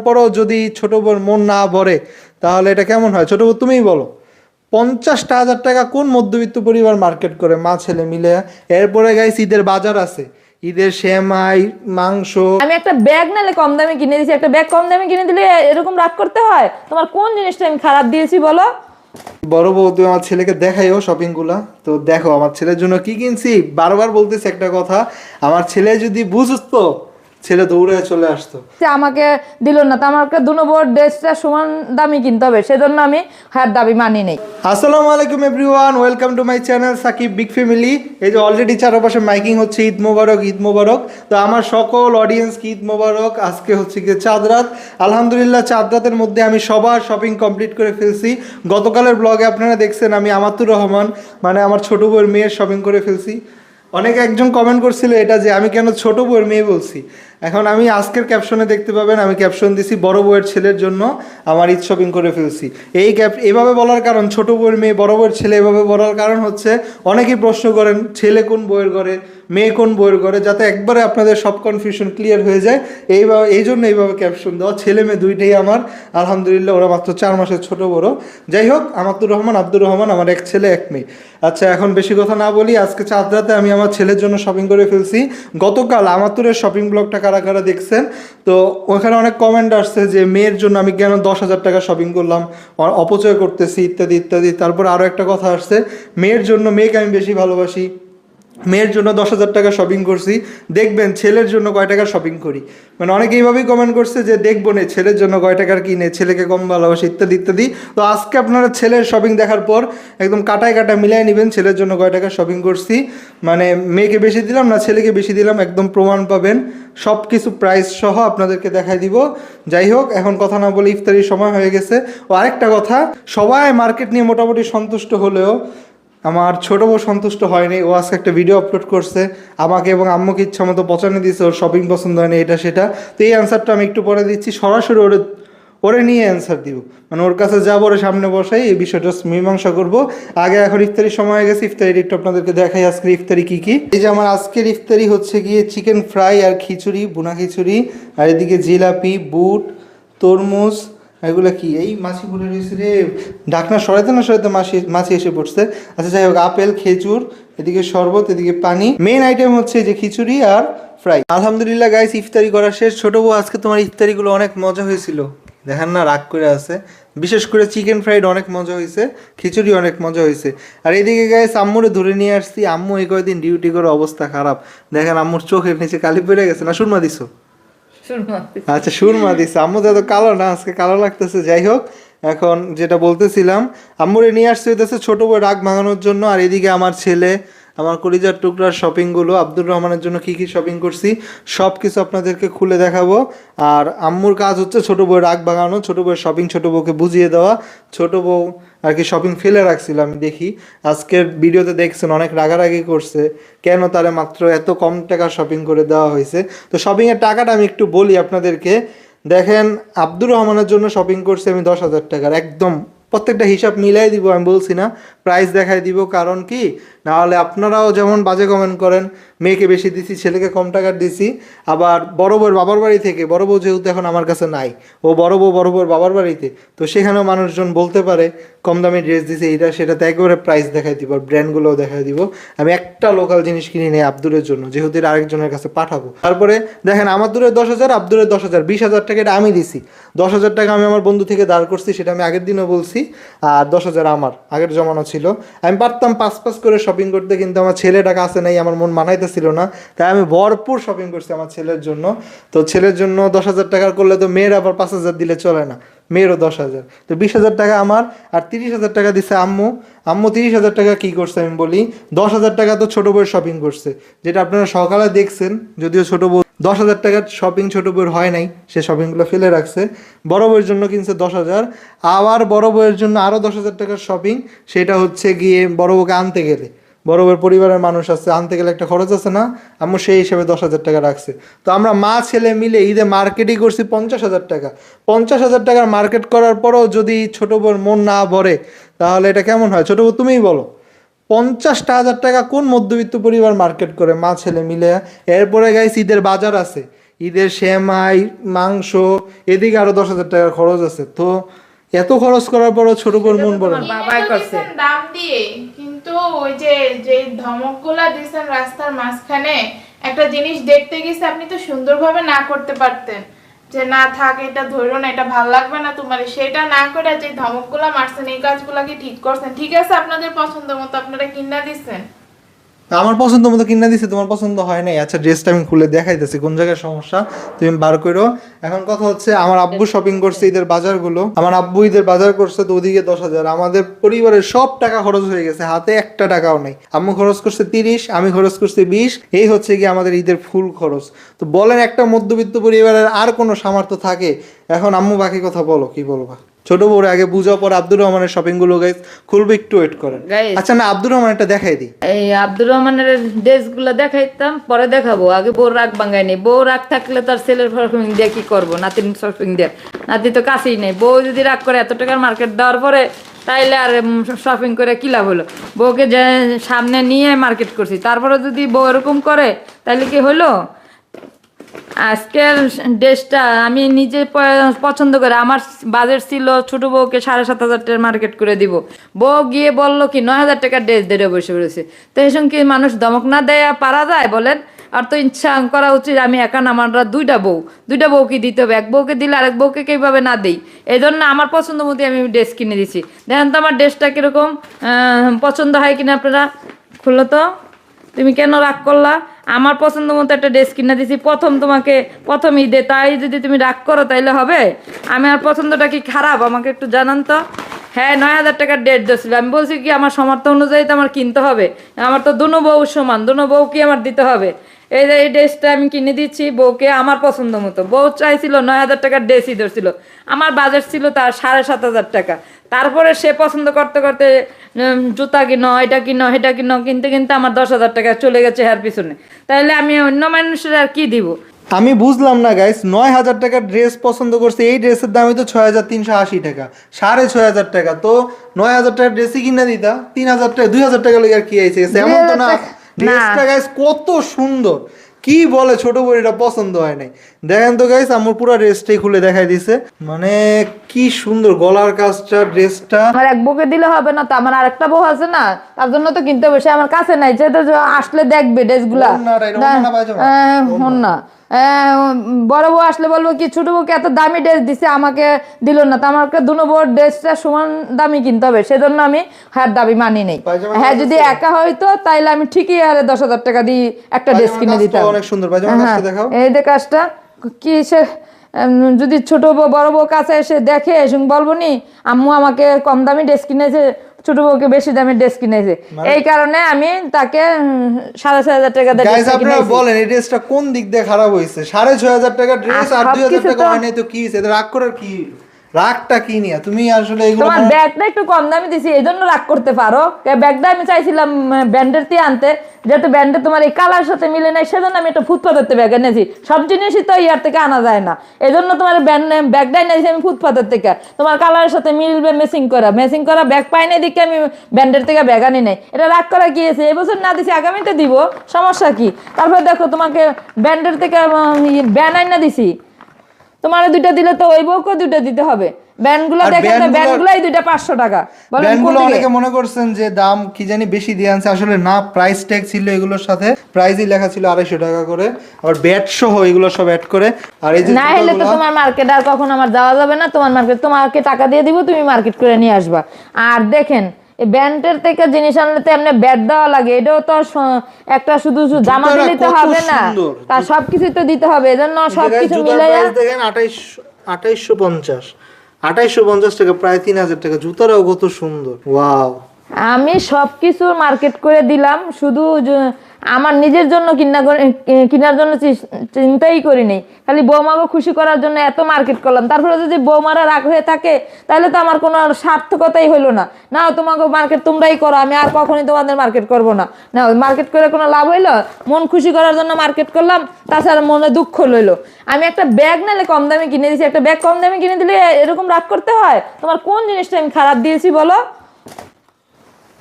পরেও যদি ছোট বউর মন না ভরে তাহলে এটা কেমন হয়? ছোট বউ তুমিই বলো। 50,000 টাকা কোন মধ্যবিত্ত পরিবার মার্কেট করে মা ছেলে মিলে? এরপরে গাইস ঈদের বাজার আছে, ঈদের সেমাই, মাংস। আমি একটা ব্যাগ নালে কম দামে কিনে দিয়েছি, একটা ব্যাগ কম দামে কিনে দিলে এরকম রাগ করতে হয়? তোমার কোন জিনিসটা আমি খারাপ দিয়েছি বলো? বড় বউ তুমি আমার ছেলেকে দেখাইও শপিং গুলা, তো দেখো আমার ছেলের জন্য কি কিনছি। বারবার বলতেছি একটা কথা, আমার ছেলে যদি বুঝতো ছেলে দৌড়ে চলে আসতো। যে আমাকে দিল না, তো আমাকে দু নম্বর ড্রেসটা সমান দামি কিনতে হবে, সেজন্য আমি হার দাবি মানি নেই। আসসালামু আলাইকুম everyone, welcome to my channel Sakib big family. এই যে অলরেডি চারপাশে মাইকিং হচ্ছে ঈদ মোবারক ঈদ মোবারক। তো আমার সকল অডিয়েন্সকে ঈদ মোবারক। আজকে হচ্ছে গিয়ে চাঁদ রাত। আলহামদুলিল্লাহ চাঁদ রাতের মধ্যে আমি সবার শপিং কমপ্লিট করে ফেলছি। গতকালের ব্লগে আপনারা দেখছেন আমি আমাতুর রহমান মানে আমার ছোট বউয়ের মেয়ের শপিং করে ফেলছি। অনেকে একজন কমেন্ট করছিল এটা যে আমি কেন ছোট বউয়ের মেয়ে বলছি। এখন আমি আজকের ক্যাপশনে দেখতে পাবেন আমি ক্যাপশন দিছি বড় বউয়ের ছেলের জন্য আমার ঈদ শপিং করে ফেলছি। এইভাবে বলার কারণ, ছোট বউয়ের মেয়ে বড় বউয়ের ছেলে এভাবে বলার কারণ হচ্ছে অনেকেই প্রশ্ন করেন ছেলে কোন বউয়ের ঘরে মেয়ে কোন বউয়ের ঘরে, যাতে একবারে আপনাদের সব কনফিউশন ক্লিয়ার হয়ে যায়। এই জন্য এইভাবে ক্যাপশন দেওয়া। ছেলে মেয়ে দুইটাই আমার, আলহামদুলিল্লাহ ওরা মাত্র 4 মাসের ছোট বড়। যাই হোক, আমাতুর রহমান আব্দুর রহমান, আমার এক ছেলে এক মেয়ে। আচ্ছা এখন বেশি কথা না বলি, আজকে চাঁদ রাতে আমি আমার ছেলের জন্য শপিং করে ফেলছি। গতকাল আমাতুরের শপিং ব্লগটা কারা কারা দেখছেন, তো ওখানে অনেক কমেন্ট আসছে যে মেয়ের জন্য আমি কেন 10,000 টাকা শপিং করলাম, অপচয় করতেছি ইত্যাদি ইত্যাদি। তারপর আরও একটা কথা আসছে, মেয়ের জন্য, মেয়েকে আমি বেশি ভালোবাসি, মেয়ের জন্য 10,000 টাকা শপিং করছি। দেখবেন ছেলের জন্য কয় টাকা শপিং করি। মানে অনেকে এইভাবেই কমেন্ট করছে যে দেখবো না ছেলের জন্য কয় টাকার কিনে, ছেলেকে কম ভালোবাসে ইত্যাদি ইত্যাদি। তো আজকে আপনারা ছেলের শপিং দেখার পর একদম কাটায় কাটা মিলাই নেবেন ছেলের জন্য কয় টাকা শপিং করছি। মানে মেয়েকে বেশি দিলাম না ছেলেকে বেশি দিলাম, একদম প্রমাণ পাবেন, সব কিছু প্রাইস সহ আপনাদেরকে দেখাই দিব। যাই হোক, এখন কথা না বলে ইফতারির সময় হয়ে গেছে। ও আরেকটা কথা, সবাই মার্কেট নিয়ে মোটামুটি সন্তুষ্ট হলেও আমার ছোট বউ সন্তুষ্ট হয়নি। ও আজকে একটা ভিডিও আপলোড করছে, আমাকে এবং আম্মুকে ইচ্ছা মতো পচানে দিয়েছে, ওর শপিং পছন্দ হয়নি এটা সেটা। তো এই অ্যান্সারটা আমি একটু পরে দিচ্ছি, সরাসরি ওরে নিয়ে অ্যান্সার দিব। মানে ওর কাছে যাবো, ওর সামনে বসাই এই বিষয়টা মীমাংসা করবো। আগে এখন ইফতারির সময় হয়ে গেছে, ইফতারির একটু আপনাদেরকে দেখাই আজকের ইফতারি কী কী। এই যে আমার আজকের ইফতারি হচ্ছে গিয়ে চিকেন ফ্রাই আর খিচুড়ি, বুনা খিচুড়ি, আর এদিকে জিলাপি, বুট, তরমুজ, এগুলো কি এই মাছি পড়ে রয়েছে রে, ঢাকনা সরাইতে না সরাইতে মাছি এসে পড়ছে। আচ্ছা যাই হোক, আপেল, খেজুর, এদিকে শরবত, এদিকে পানি। মেন আইটেম হচ্ছে যে খিচুড়ি আর ফ্রাই। আলহামদুলিল্লাহ গাইস, ইফতারি করা শেষ। ছোট বউ আজকে তোমার ইফতারিগুলো অনেক মজা হয়েছিল, দেখেন না রাগ করে আছে। বিশেষ করে চিকেন ফ্রাইড অনেক মজা হয়েছে, খিচুড়ি অনেক মজা হয়েছে। আর এদিকে গাইস আম্মুরে ধরে নিয়ে আসছি। আম্মু এই কয়েকদিন ডিউটি করে অবস্থা খারাপ, দেখেন আম্মুর চোখের নিচে কালি পড়ে গেছে। না সুরমা দিছো? আচ্ছা সুরমা দিছে। আম্মু তো কালো না, আজকে কালো লাগতেছে। যাই হোক, এখন যেটা বলতেছিলাম, আম্মুরে নিয়ে আসছে হইতেছে ছোট বউ রাগ ভাঙানোর জন্য। আর এদিকে আমার ছেলে, আমার কলিজার টুকরার শপিংগুলো, আব্দুর রহমানের জন্য কী কী শপিং করছি সব কিছু আপনাদেরকে খুলে দেখাবো। আর আম্মুর কাজ হচ্ছে ছোট বউয়ের রাগ ভাঙানো, ছোট বউয়ের শপিং ছোট বউকে বুঝিয়ে দেওয়া। ছোট বউ আর কি শপিং ফেলে রাখছিল, আমি দেখি আজকের ভিডিওতে দেখছেন অনেক রাগারাগি করছে কেন তারে মাত্র এত কম টাকা শপিং করে দেওয়া হয়েছে। তো শপিংয়ের টাকাটা আমি একটু বলি আপনাদেরকে। দেখেন আব্দুর রহমানের জন্য শপিং করছি আমি 10,000 টাকার, একদম প্রত্যেকটা হিসাব মিলাই দিব, আমি বলছি না প্রাইস দেখাই দিব। কারণ কি, নাহলে আপনারাও যেমন বাজে কমেন্ট করেন মেয়েকে বেশি দিছি ছেলেকে কম টাকার দিছি। আবার বড় বউর বাবার বাড়ি থেকে, বড় বউ যেহেতু এখন আমার কাছে নাই, ও বড় বউর বাবার বাড়িতে, তো সেখানেও মানুষজন বলতে পারে কম দামি ড্রেস দিছে এইটা সেটাতে, একবারে প্রাইস দেখাই দিব আর ব্র্যান্ডগুলোও দেখাই দিব। আমি একটা লোকাল জিনিস কিনি নেই আব্দুরের জন্য, যেহেতু এটা আরেকজনের কাছে পাঠাবো। তারপরে দেখেন আমাদুরের 10,000, আব্দুরের 10,000, 20,000 টাকা এটা আমি দিছি। 10,000 টাকা আমি আমার বন্ধু থেকে দাঁড় করছি, সেটা আমি আগের দিনও বলছি। আর 10,000 আমার আগের জমানো ছিল। আমি পারতাম পাঁচ করে শপিং করতে, কিন্তু আমার ছেলে টাকা আছে নাই, আমার মন মানাইতেছিল না, তাই আমি ভরপুর শপিং করছি আমার ছেলের জন্য। তো ছেলের জন্য 10,000 টাকার করলে তো মেয়ের আবার 5,000 দিলে চলে না, মেয়েরও 10,000, তো 20,000 টাকা আমার। আর 30,000 টাকা দিছে আম্মু। আম্মু 30,000 টাকা কী করছে আমি বলি। 10,000 টাকা তো ছোটো বউয়ের শপিং করছে, যেটা আপনারা সকালে দেখছেন। যদিও ছোটো বউ 10,000 টাকার শপিং ছোটো বউয়ের হয় নাই, সে শপিংগুলো ফেলে রাখছে। বড় বউয়ের জন্য কিনছে 10,000, আবার বড় বউয়ের জন্য আরও 10,000 টাকার শপিং। সেটা হচ্ছে গিয়ে বড় বউকে আনতে গেলে, বড় বউয়ের পরিবারের মানুষ আছে, আনতে গেলে একটা খরচ আছে না, আম্মু সেই হিসেবে 10,000 টাকা রাখছে। তো আমরা মা ছেলে মিলে ঈদে মার্কেটই করছি 50,000 টাকা। 50,000 টাকার মার্কেট করার পরেও যদি ছোটো বউর মন না ভরে তাহলে এটা কেমন হয়? ছোটো বউ তুমিই বলো। 50,000 টাকা কোন মধ্যবিত্ত পরিবার মার্কেট করে মা ছেলে মিলে? এরপরে গাইস ঈদের বাজার আছে, ঈদের সেমাই মাংস, এদিকে আরো 10,000 টাকার খরচ আছে। তো এত খরচ করার পরও ছোট বোন মন পড়ে না। বাবাই করছে দাম দিয়ে, কিন্তু ওই যে যে ধমকগুলা দিয়েছেন রাস্তার মাঝখানে, একটা জিনিস দেখতে গেছে, আপনি তো সুন্দরভাবে না করতে পারতেন যে না থাক এটা ধরো না, এটা ভালো লাগবে না তোমার, সেটা না করে যে ধমকগুলা মারছেন, এই কাজগুলা কি ঠিক করছেন? ঠিক আছে, আপনাদের পছন্দ মতো আপনারা কিনা দিচ্ছেন, আমার পছন্দ মতো কিনা দিছে, তোমার পছন্দ হয় নাই। আচ্ছা ড্রেসটা আমি খুলে দেখাইতেছি কোন জায়গায় সমস্যা, তুমি বার করো। এখন কথা হচ্ছে আমার আব্বু শপিং করছে ঈদের বাজারগুলো, আমার আব্বু ঈদের বাজার করছে, তো ওদিকে 10,000, আমাদের পরিবারের সব টাকা খরচ হয়ে গেছে, হাতে একটা টাকাও নেই। আম্মু খরচ করছে 30, আমি খরচ করছি 20, এই হচ্ছে কি আমাদের ঈদের ফুল খরচ। তো বলেন একটা মধ্যবিত্ত পরিবারের আর কোনো সামর্থ্য থাকে? এখন আম্মু বাকি কথা বলো, কি বলবা? ছোট বড় আগে বুঝাও, পরে আব্দুর রহমানের শপিং গুলো গাইস খুলবে, একটু ওয়েট করেন। Guys, আচ্ছা না, আব্দুর রহমান এটা দেখাই দিই। এই আব্দুর রহমানের ড্রেস গুলা দেখাইতাম, পরে দেখাবো। আগে বউ রাগ ভাঙায়নি, বউ রাগ থাকলে তার ছেলের শপিং দিয়ে কি করবো, নাতির শপিং দিয়ে, নাতি তো কাছেই নেই। বউ যদি রাগ করে এত টাকার মার্কেট দেওয়ার পরে, তাইলে আর শপিং করে কি লাভ হলো? বউকে যে সামনে নিয়ে মার্কেট করছি, তারপরে যদি বউ এরকম করে তাইলে কি হলো? আজকের ড্রেসটা আমি নিজে পছন্দ করে, আমার বাজেট ছিল ছোট বউকে 7,500 টাকার মার্কেট করে দিব। বউ গিয়ে বললো কি 9,000 টাকার ড্রেস ধরে বসে পড়েছে। তো এই সঙ্গে কি মানুষ ধমক না দেয় পারা যায় বলেন? আর তো ইচ্ছা করা উচিত, আমি একা না, আমার দুইটা বউকে দিতে হবে। এক বউকে দিলে আরেক বউকে কিভাবে না দিই? এই জন্য আমার পছন্দ মতো আমি ড্রেস কিনে দিছি। দেখেন তো আমার ড্রেসটা কিরকম পছন্দ হয় কিনা আপনারা। খুললো তো, তুমি কেন রাগ করলা? আমার পছন্দ মতো একটা ড্রেস কিনে দিছি প্রথম ঈদে, তাই যদি তুমি রাগ করো তাইলে হবে? আমার পছন্দটা কি খারাপ? আমাকে একটু জানান তো। হ্যাঁ, 9,000 টাকার ড্রেস দিয়েছিল, আমি বলছি কি আমার সামর্থ্য অনুযায়ী তো আমার কিনতে হবে। আমার তো দুনো বউ সমান, দুনো বউ কি আমার দিতে হবে। এই যে এই ড্রেসটা আমি কিনে দিচ্ছি বউকে আমার পছন্দ মতো। বউ চাইছিল 9,000 টাকার ড্রেসই ধরছিল, আমার বাজেট ছিল তার 7,500 টাকা। তারপরে সে পছন্দ করতে করতে জুতা কিনো, এটা কিনো, সেটা কিনো, কিনতে কিনতে আমার 10,000 টাকা চলে গেছে হার পিছনে। তাহলে আমি অন্য মানুষের আর কি দিব? আমি বুঝলাম না গাইস, 9,000 টাকার ড্রেস পছন্দ করছে, এই ড্রেসের দামই তো 6,380 টাকা, 6,500 টাকা। তো 9,000 টাকার ড্রেসই কিনা দিতা, 3,000 টাকা 2,000 টাকা লেগে আর কি আইছে? এমন তো না। ড্রেসটা গাইস কত সুন্দর, কি বলে ছোট বড়িটা পছন্দ হয় নাই। দেখেন তো গাইস, আমার পুরো ড্রেসটাই খুলে দেখাই দিছে, মানে কি সুন্দর গলার কাজটা, ড্রেসটা। আমার এক বউকে দিলে হবে না তো, আমার আরেকটা বউ আছে না, তার জন্য তো কিনতে হবে। সে আমার কাছে নাই, যেটা আসলে দেখবে ড্রেসগুলা। না বড় বউ আসলে বলবো কি ছোট বউকে এত দামি ড্রেস দিছে, আমাকে দিল না। তো আমাকে দুনো বউর ড্রেসটা সমান দামি কিনতে হবে, সেজন্য আমি হার দাবি মানি নেই। হ্যাঁ, যদি একা হইতো তাইলে আমি ঠিকই আরে 10,000 টাকা দিয়ে একটা ড্রেস কিনে দিতাম। অনেক সুন্দর পায়জামা, কাজটা দেখাও। এই যে কাজটা কি সে যদি ছোট বউ বড় বউ কাছে এসে দেখে, এসে বলবো নি আম্মু আমাকে কম দামি ড্রেস কিনেছে, ছোট বউকে বেশি দামি ড্রেস কিনেছে। এই কারণে আমি তাকে 6,500 টাকা দিয়ে গাইস আপনারা বলেন এই ড্রেসটা কোন দিক দিয়ে খারাপ হইছে? 6,500 টাকা ড্রেস আর 2,000 টাকা হয় নাই তো কি হইছে? রাগ করার কি, রাগটা কি নিয়া? তুমি আসলে এগুলো তোমার ব্যাগটা একটু কম দামি দিছি, এই জন্য রাগ করতে পারো। ব্যাগটা আমি চাইছিলাম ব্র্যান্ডের দিয়ে আনতে, যেহেতু ব্র্যান্ডে তোমার এই কালার সাথে মিলে নাই, সেজন্য আমি একটা ফুটপাতের ব্যাগ এনেছি। সব জিনিসই তো ইয়ার থেকে আনা যায় না, এই জন্য তোমার ব্যাগটা এনেছি আমি ফুটপাতের থেকে। তোমার কালারের সাথে মিলবে, ম্যাচিং করা ব্যাগ পাই নাই দিকে আমি ব্র্যান্ডের থেকে ব্যাগ আনি নাই। এটা রাগ করা গিয়েছে, এবছর না দিছি আগামীতে দিব, সমস্যা কি? তারপরে দেখো তোমাকে ব্র্যান্ডের থেকে ব্যান আইনা দিছি, তোমার দুইটা দিলে তো ওই বউকে দুইটা দিতে হবে। ব্যান্ডগুলো দেখেন, ব্যান্ডগুলাই দুইটা 500 টাকা। ব্যান্ডগুলো অনেকে মনে করছেন যে দাম কি জানি বেশি দিয়ে আনছে, আসলে না, প্রাইস ট্যাগ ছিল এগুলোর সাথে, প্রাইসই লেখা ছিল 250 টাকা করে, আবার ব্যাট সহ এগুলো সব অ্যাড করে। আর এই যে না হলে তো তোমার মার্কেট আর কখন আমার যাওয়া যাবে না। তোমার মার্কেট তোমাকে টাকা দিয়ে দিব, তুমি মার্কেট করে নিয়ে আসবা। আর দেখেন এই ব্যান্ডের থেকে জিনিস আনলে তো এমনি ব্যাট দেওয়া লাগে, এটাও তো একটা শুধু জামা দিলে তো হবে না, তার সবকিছু তো দিতে হবে। এজন্য সবকিছু মিলে দেখেন 2850 টাকা, প্রায় 3,000 টাকা। জুতারাও কত সুন্দর, ওয়াও। আমি সবকিছু মার্কেট করে দিলাম, শুধু আমার নিজের জন্য কেনার জন্য চিন্তাই করি নেই, খালি বৌমাকে খুশি করার জন্য এত মার্কেট করলাম। তারপরে যদি বৌমারা রাগ হয়ে থাকে তাহলে তো আমার কোনো সার্থকতাই হলো না। না তোমাকে মার্কেট তোমরাই করো, আমি আর কখনোই তোমাদের মার্কেট করবো না। না মার্কেট করে কোনো লাভ হইলো? মন খুশি করার জন্য মার্কেট করলাম, তাছাড়া মনে দুঃখ লইলো। আমি একটা ব্যাগ নিলে কম দামে কিনে দিয়েছি, একটা ব্যাগ কম দামে কিনে দিলে এরকম রাগ করতে হয়? তোমার কোন জিনিসটা আমি খারাপ দিয়েছি বলো?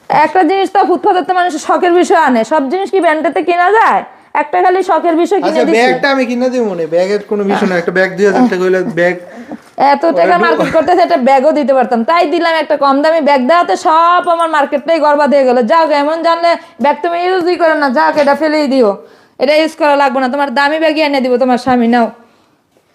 একটা জিনিস তো ফুটপাতে মানুষের শখের বিষয় আনে, সব জিনিস কি ব্র্যান্ডেতে কেনা যায়? একটা খালি শখের বিষয় আচ্ছা কিনে দিছি। ব্যাগটা আমি কিনে দিব মনে, ব্যাগের কোনো বিষয় না, একটা ব্যাগ 2000 টাকা হইলে ব্যাগ এত টাকা মার্কেট করতেছে, একটা ব্যাগও দিতে পারতাম, তাই দিলাম একটা কম দামি ব্যাগ দেওয়াতে সব আমার মার্কেটটাই বরবাদ হয়ে গেল। যাক, এমন জানলে ব্যাগ তুমি ইউজই করো না, যাক এটা ফেলেই দিও, এটা ইউজ করা লাগবে না, তোমার দামি ব্যাগই এনে দিব তোমার স্বামী, নাও।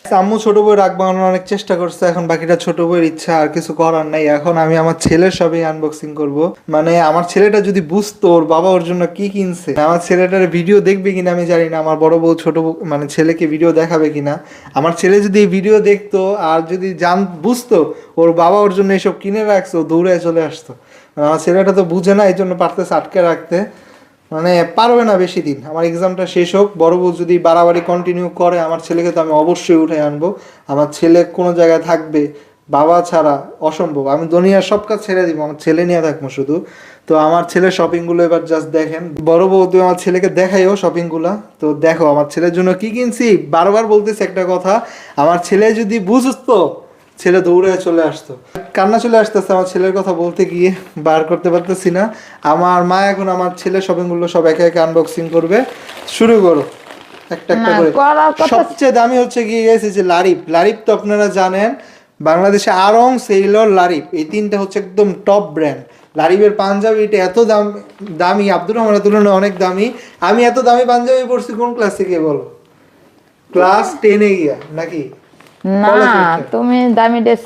আম্মু ছোট বই রাগ বানানোর অনেক চেষ্টা করছে, এখন বাকিটা ছোট বইয়ের ইচ্ছা, আর কিছু করার নাই। এখন আমি আমার ছেলের সবই আনবক্সিং করব। মানে আমার ছেলেটা যদি বুঝতো ওর বাবা ওর জন্য কি কিনছে, আমার ছেলেটার ভিডিও দেখবে কিনা আমি জানি না, আমার বড় বউ ছোট বউ মানে ছেলেকে ভিডিও দেখাবে কিনা। আমার ছেলে যদি এই ভিডিও দেখতো আর যদি বুঝতো ওর বাবা ওর জন্য এসব কিনে রাখছে, ও দৌড়ে চলে আসতো। আমার ছেলেটা তো বুঝে না, এই জন্য পারতেছে আটকে রাখতে, মানে পারবে না বেশি দিন। আমার এক্সামটা শেষ হোক, বড় বউ যদি বাড়াবাড়ি কন্টিনিউ করে, আমার ছেলেকে তো আমি অবশ্যই উঠে আনবো। আমার ছেলে কোনো জায়গায় থাকবে বাবা ছাড়া অসম্ভব, আমি দুনিয়ার সব কাজ ছেড়ে দিব, আমার ছেলে নিয়ে থাকবো শুধু। তো আমার ছেলের শপিংগুলো এবার জাস্ট দেখেন। বড় বউ তুমি আমার ছেলেকে দেখাইও শপিংগুলো, তো দেখো আমার ছেলের জন্য কি কিনছি। বারবার বলতেছি একটা কথা, আমার ছেলে যদি বুঝতো ছেলে দৌড়ে চলে আসতো। কান্না চলে আসতেছে আমার ছেলের কথা বলতে গিয়ে, বার করতে পারতেছি না। আমার মা এখন আমার ছেলের শপিংগুলো সব একে একে আনবক্সিং করবে। শুরু করো একটা একটা না, করে। করার কথা- সবচেয়ে দামি হচ্ছে গিয়ে গেছে যে লারিপ। লারিপ তো আপনারা জানেন বাংলাদেশে আড়ং, সেইলর, লারিপ এই তিনটা হচ্ছে একদম টপ ব্র্যান্ড। লারিপের পাঞ্জাবি এটা এত দামি, আব্দুর রহমানের তুলনায় অনেক দামি। আমি এত দামি পাঞ্জাবি পরছি কোন ক্লাস থেকে বলো? ক্লাস 10-এ গিয়া নাকি? না, তুমি দামি ড্রেস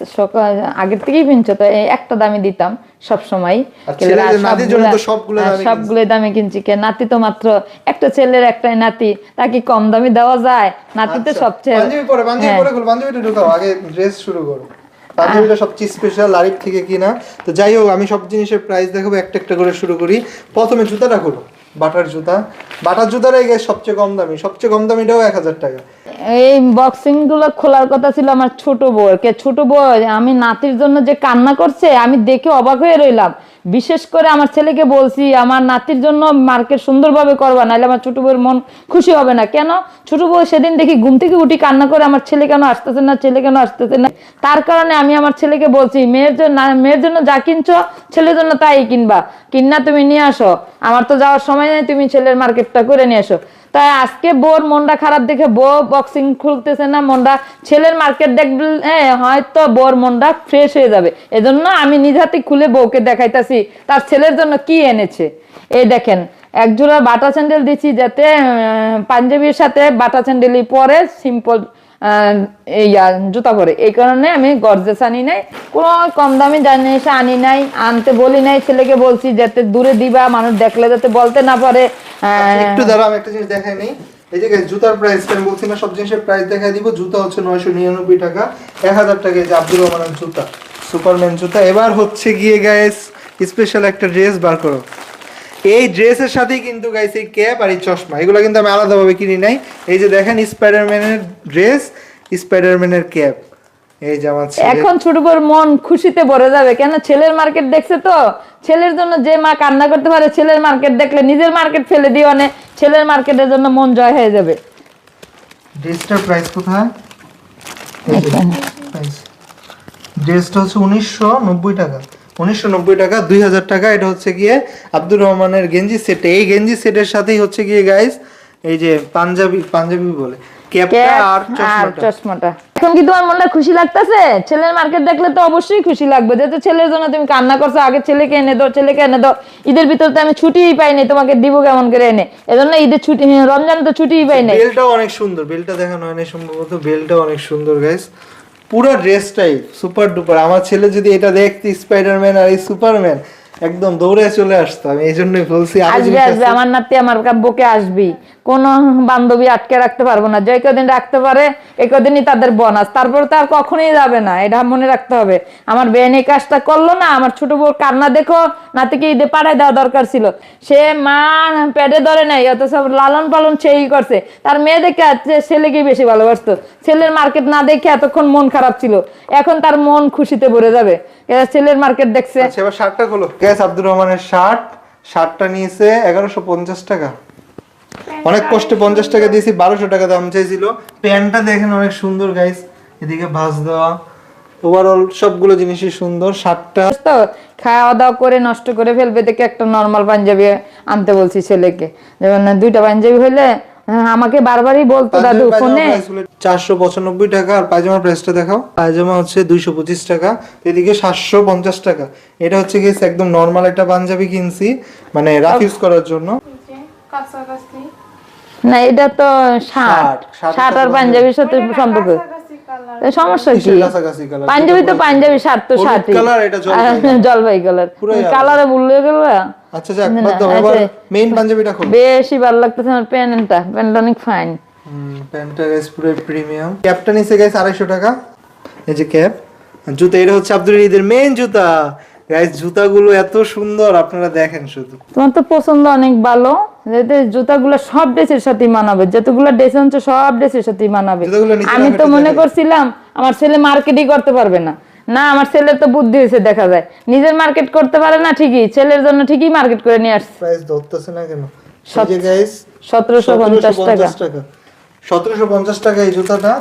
আগের থেকেই কিনছো, তো এই একটা দামি দিতাম সব সময়। আর ছেলেদের নাতির জন্য তো সবগুলো দামি সবগুলো দামি কিনছি, কে নাতি তো মাত্র একটা ছেলের একটাই নাতি, তাকে কম দামি দেওয়া যায়? নাতি তো সবচেয়ে পাঞ্জাবি পরে খোলো, পাঞ্জাবিটা ঢুকাও, আগে ড্রেস শুরু করো। পাঞ্জাবিটা সবচেয়ে স্পেশাল, লারিফ থেকে কিনা। তো যাই হোক, আমি সব জিনিসের প্রাইস দেখাবো, একটা একটা করে শুরু করি। প্রথমে জুতাটা খোলো, বাটার জুতা। বাটার জুতাটাই সবচেয়ে কম দামি, সবচেয়ে কম দামিটাও 1000 টাকা। এই বক্সিং গুলো খোলার কথা ছিল আমার ছোট বউয়ের, কে ছোট বউ আমি নাতির জন্য যে কান্না করছে আমি দেখে অবাক হয়ে রইলাম। বিশেষ করে আমার ছেলেকে বলছি আমার নাতির জন্য মার্কেট সুন্দরভাবে করবা, নাহলে আমার ছোট বউয়ের মন খুশি হবে না। কেন? ছোট বউ সেদিন দেখি ঘুম থেকে উঠি কান্না করে, আমার ছেলে কেন আসতেছে না, ছেলে কেন আসতেছে না। তার কারণে আমি আমার ছেলেকে বলছি মেয়ের জন্য যা কিনছো ছেলের জন্য তাই কিনবা, কিনা তুমি নিয়ে আসো, আমার তো যাওয়ার সময় নেই, তুমি ছেলের মার্কেটটা করে নিয়ে আসো। তাই আজকে বোর মনটা খারাপ দেখে বউ বক্সিং খুলতেছে না, মনটা ছেলের মার্কেট দেখলে হয়তো বোর মনটা ফ্রেশ হয়ে যাবে। এজন্য আমি নিজ হাতে খুলে বউকে দেখাইতাছি তার ছেলের জন্য কি এনেছে। এই দেখেন, এক জোড়া বাটা স্যান্ডেল দিচ্ছি, যাতে পাঞ্জাবির সাথে বাটা স্যান্ডেলই পরে সিম্পল জুতা পরে। এই কারণে আমি গর্জেস আনি নাই, কোনো কম দামি জিনিস আনি নাই, আনতে বলি নাই। ছেলেকে বলছি যাতে দূরে দিবা, মানুষ দেখলে যাতে বলতে না পারে। একটু দাঁড়াও, আমি একটা জিনিস দেখাই নেই। এই যে জুতার প্রাইস আমি বলছি না, সব জিনিসের প্রাইস দেখাই দিব। জুতা হচ্ছে 999 টাকা, 1000 টাকা। এই যে আব্দুর রহমানের জুতা, সুপারম্যান জুতা। এবার হচ্ছে গিয়ে গাইস স্পেশাল একটা ড্রেস বার করো। এই ড্রেসের সাথেই কিন্তু গাইস এই ক্যাপ আর এই চশমা, এগুলো কিন্তু আমি আলাদাভাবে কিনি নাই। এই যে দেখেন স্পাইডারম্যানের ড্রেস, স্পাইডারম্যানের ক্যাপ। এই যে আমার এখন ছোট বউর মন খুশিতে ভরে যাবে। কেন? ছেলের মার্কেট দেখছে তো, ছেলের জন্য যে মা কান্না করতে পারে, ছেলের মার্কেট দেখলে নিজের মার্কেট ফেলে দিও, মানে ছেলের মার্কেটের জন্য মন জয় হয়ে যাবে। ড্রেসটার প্রাইস কোথায়? ড্রেসটা হচ্ছে 1990 টাকা, 1990 টাকা, 2000 টাকা। এটা হচ্ছে গিয়ে আব্দুর রহমানের গেঞ্জি সেট। এই গেঞ্জি সেটের সাথেই হচ্ছে গিয়ে গাইস এই যে পাঞ্জাবি বলে ক্যাপটা আর চশমাটা। এখন কি তোমার মনটা খুশি লাগতেছে? ছেলের মার্কেট দেখলে তো অবশ্যই খুশি লাগবে, যেহেতু ছেলের জন্য তুমি কান্না করছো। আগে ছেলেকে এনে দাও, ছেলেকে এনে দাও। ঈদের ভিতর তো আমি ছুটিই পাইনি, তোমাকে দিব কেমন করে এনে? এজন্য ঈদের ছুটি, রমজান তো ছুটিই পাইনি। বেলটাও অনেক সুন্দর, বেলটা দেখানো হয় না সম্ভবত, বেলটাও অনেক সুন্দর গাইস। পুরো ড্রেসটাই সুপার ডুপার। আমার ছেলে যদি এটা দেখতে স্পাইডারম্যান আর এই সুপারম্যান, একদম দৌড়ে চলে আসতো। আমি এই জন্যই বলছি আসবে আমার নাতি আমার কাব্যকে আসবি, কোন বান্ধবী আটকে রাখতে পারবো না। যে কদিন রাখতে পারে এই কদিনই তাদের বোনাস, তারপর তো আর কখনোই যাবে না, এটা মনে রাখতে হবে। আমার বেন এই কাজটা করলো না, আমার ছোট বউ কান্না দেখো, নাতিকে ঈদে পাঠায় দেওয়া দরকার ছিল। সে মা পেটে ধরে নাই, অথচ লালন পালন সেই করছে। তার মেয়ে দেখে ছেলেকেই বেশি ভালোবাসতো। ছেলের মার্কেট না দেখে এতক্ষণ মন খারাপ ছিল, এখন তার মন খুশিতে ভরে যাবে। ছেলের মার্কেট দেখছে। এবার শার্টটা খোলো গ্যাস। আব্দুর রহমানের শার্টটা নিয়েছে 1150 টাকা। অনেক কষ্টে 50 টাকা দিয়েছি, 1200 টাকা দাম চাইছিল। প্যান্টটা দেখেন অনেক সুন্দর গাইস, এদিকে ভাঁজ দেওয়া, ওভারঅল সবগুলো জিনিসই সুন্দর। শার্টটা তো খাওয়া দাওয়া করে নষ্ট করে ফেলবে দেখে একটা নর্মাল পাঞ্জাবি আনতে বলছি ছেলেকে। যেমন দুইটা পাঞ্জাবি হইলে হ্যাঁ, আমাকে বারবারই বলতো দাদু ফোনে 495 টাকা। আর পায়জামার প্রাইসটা দেখাও। পায়জামা হচ্ছে 225 টাকা, এদিকে 750 টাকা। এটা হচ্ছে গিয়ে একদম নরমাল একটা পাঞ্জাবি কিনছি, মানে রাফ ইউজ করার জন্য। এই যে কাছাকাছি না, এটা তো শার্ট আর পাঞ্জাবির সাথে সম্পর্ক। কাছাকাছি কালার তো সমস্যা কি? কিসের কাছাকাছি কালার? পাঞ্জাবি তো পাঞ্জাবি, শার্ট তো হলুদ শার্টই। কালার, এটা জলপাই জলপাই কালার। পুরোই আলাদা। কালারে ভুলে গেল। আচ্ছা যাক, বাদ দাও। এবার মেইন পাঞ্জাবিটা খোলো। বেশি ভালো লাগতেছে আমার প্যান্টটা অনেক ফাইন। প্যান্টটা গাইস পুরো প্রিমিয়াম। ক্যাপটা নিচে গাইস 250 টাকা। এই যে ক্যাপ। জুতা, এটা হচ্ছে আব্দুল ঈদের মেইন জুতা গাইস। জুতাগুলো এত সুন্দর, আপনারা দেখেন শুধু। তোমার তো পছন্দ অনেক ভালো, যেতে জুতাগুলো সব ড্রেসের সাথে মানাবে, যতগুলো ড্রেস আনছো সব ড্রেসের সাথে মানাবে। জুতাগুলো নিচে আমি তো রাখা মনে যাবে। করছিলাম আমার ছেলে মার্কেটই করতে পারবে না। না, আমার ছেলের তো বুদ্ধি হয়েছে দেখা যায়। নিজের মার্কেট করতে পারে না ঠিকই, ছেলের জন্য ঠিকই মার্কেট করে নিয়ে আসছে। প্রাইস ধরতেছে না কেন? এই যে গাইস 1750 টাকা। 1750 টাকা এই জুতাটা।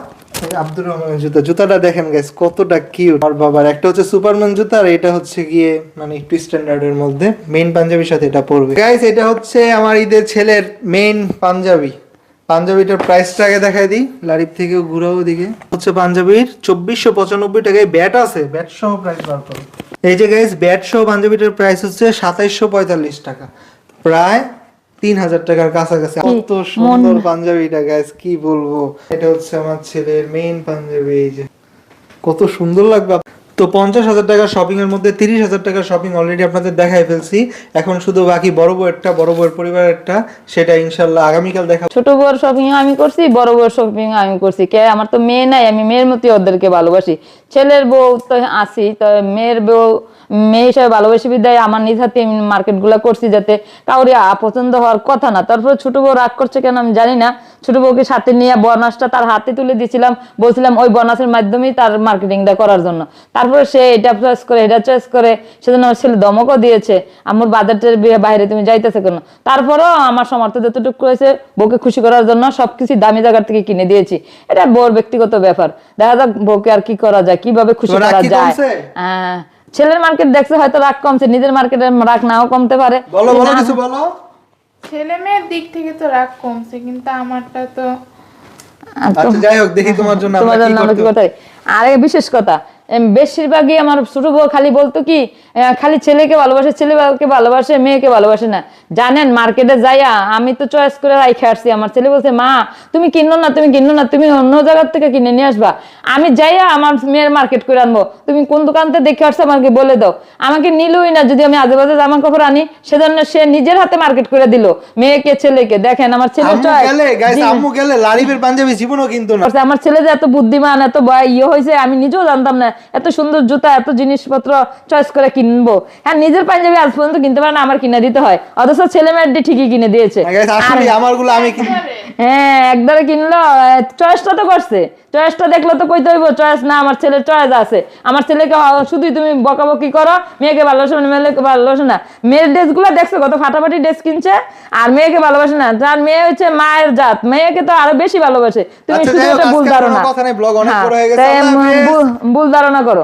এই আব্দুর রহমানের জুতা। জুতাটা দেখেন গাইস কতটা কিউট। আর বাবার একটা হচ্ছে সুপারম্যান জুতা, আর এটা হচ্ছে গিয়ে মানে একটু স্ট্যান্ডার্ডের মধ্যে। মেইন পাঞ্জাবির সাথে এটা পরবে গাইস। এটা হচ্ছে আমার ঈদের ছেলের মেইন পাঞ্জাবি। পাঞ্জাবিটার প্রাইসটা আগে দেখাই দিই, লারিফ থেকেও ঘুরাও দিকে। হচ্ছে পাঞ্জাবির 2495 টাকায় ব্যাট আছে, ব্যাট সহ প্রাইস বার করো। এই যে গাইস ব্যাট সহ পাঞ্জাবিটার প্রাইস হচ্ছে 2745 টাকা, প্রায় 3000 টাকার কাছাকাছি। কত সুন্দর পাঞ্জাবিটা গাইস, কি বলবো। এটা হচ্ছে আমার ছেলের মেইন পাঞ্জাবি। এই যে কত সুন্দর লাগবে। তো 50,000 টাকার শপিং এর মধ্যে 30,000 টাকার শপিং অলরেডি আপনাদের দেখাই ফেলছি। এখন শুধু বাকি বড় বউয়ের পরিবারেরটা, সেটা ইনশাল্লাহ আগামীকাল দেখা। ছোট বউর শপিং আমি করছি, বড় বউর শপিং আমি করছি। কে আমার তো মেয়ে নাই, আমি মেয়ের মতোই ওদেরকে ভালোবাসি। ছেলের বউ তো আসি, তো মেয়ের বউ মেয়ে হিসাবে ভালোবাসি বিদায় আমার নিজ হাতে মার্কেট গুলা করছি, যাতে কাউরি পছন্দ হওয়ার কথা না। তারপর ছোট বউ রাগ করছে কেন আমি জানি না। ছোট বউকে সাথে নিয়ে বোনাসটা তার হাতে তুলে দিয়েছিলাম, বলছিলাম ওই বোনাসের মাধ্যমেই তার মার্কেটিংটা করার জন্য। তারপরে সে এটা চয়েস করে, এটা চয়েস করে, সেজন্য আমার ছেলে ধমকও দিয়েছে, আমার বাজারটার বাইরে তুমি যাইতেছে কেন। তারপরেও আমার সমর্থ যতটুকু করেছে বউকে খুশি করার জন্য সবকিছু দামি জায়গার থেকে কিনে দিয়েছি। এটা বউর ব্যক্তিগত ব্যাপার, দেখা যাক বউকে আর কি করা যায়, কিভাবে খুশি করা যায়। ছেলের মার্কেট দেখছে হয়তো রাগ কমছে, নিজের মার্কেটে রাগ নাও কমতে পারে। বলো কিছু বলো। ছেলে মেয়ের দিক থেকে তো রাগ কমছে, কিন্তু আমারটা তো আচ্ছা যাই হোক, দেখি তোমার জন্য আমরা কি করতে পারি। আরে বিশেষ কথা, বেশিরভাগই আমার ছোট বউ খালি বলতো কি, খালি ছেলেকে ভালোবাসে, ছেলেকে ভালোবাসে, মেয়েকে ভালোবাসে না। জানেন মার্কেটে যাইয়া আমি তো চয়েস করে রাইখে আসছি। আমার ছেলে বলছে মা তুমি কিনো না, তুমি অন্য জায়গার থেকে কিনে নিয়ে আসবা। আমি যাইয়া আমার মেয়ের মার্কেট করে আনবো, তুমি কোন দোকান থেকে দেখে আসছো আমাকে বলে দাও। আমাকে নিলই না যদি আমি আজে বাজে জামা কাপড় আনি, সেজন্য সে নিজের হাতে মার্কেট করে দিল মেয়েকে ছেলেকে। দেখেন আমার ছেলে আম্মু গেলে লারিবের পাঞ্জাবি জীবনও কিন্তু না। আমার ছেলে যে এত বুদ্ধিমান, এত হয়েছে আমি নিজেও জানতাম না। এত সুন্দর জুতা, এত জিনিসপত্র চয়েস করে কিনবো। হ্যাঁ, নিজের পাঞ্জাবি আজ পর্যন্ত কিনতে পারে না, আমার কিনে দিতে হয়, অথচ ছেলে মেয়েটি ঠিকই কিনে দিয়েছে। হ্যাঁ, একবারে কিনলো, চয়েসটা তো করছে। চয়েসটা দেখলে তো কইতে হইব চয়েস না, আমার ছেলের চয়েস আছে। আমার ছেলেকে শুধুই তুমি বকাবকি করো, মেয়েকে ভালোবাসে না, মেয়েকে ভালোবাসে না। মেয়ের ড্রেস গুলো দেখছো কত ফাটাফাটি ড্রেস কিনছে, আর মেয়েকে ভালোবাসে না। যার মেয়ে হচ্ছে মায়ের জাত, মেয়েকে তো আরো বেশি ভালোবাসে। তুমি শুধু এটা ভুল ধারণা, ভুল ধারণা করো।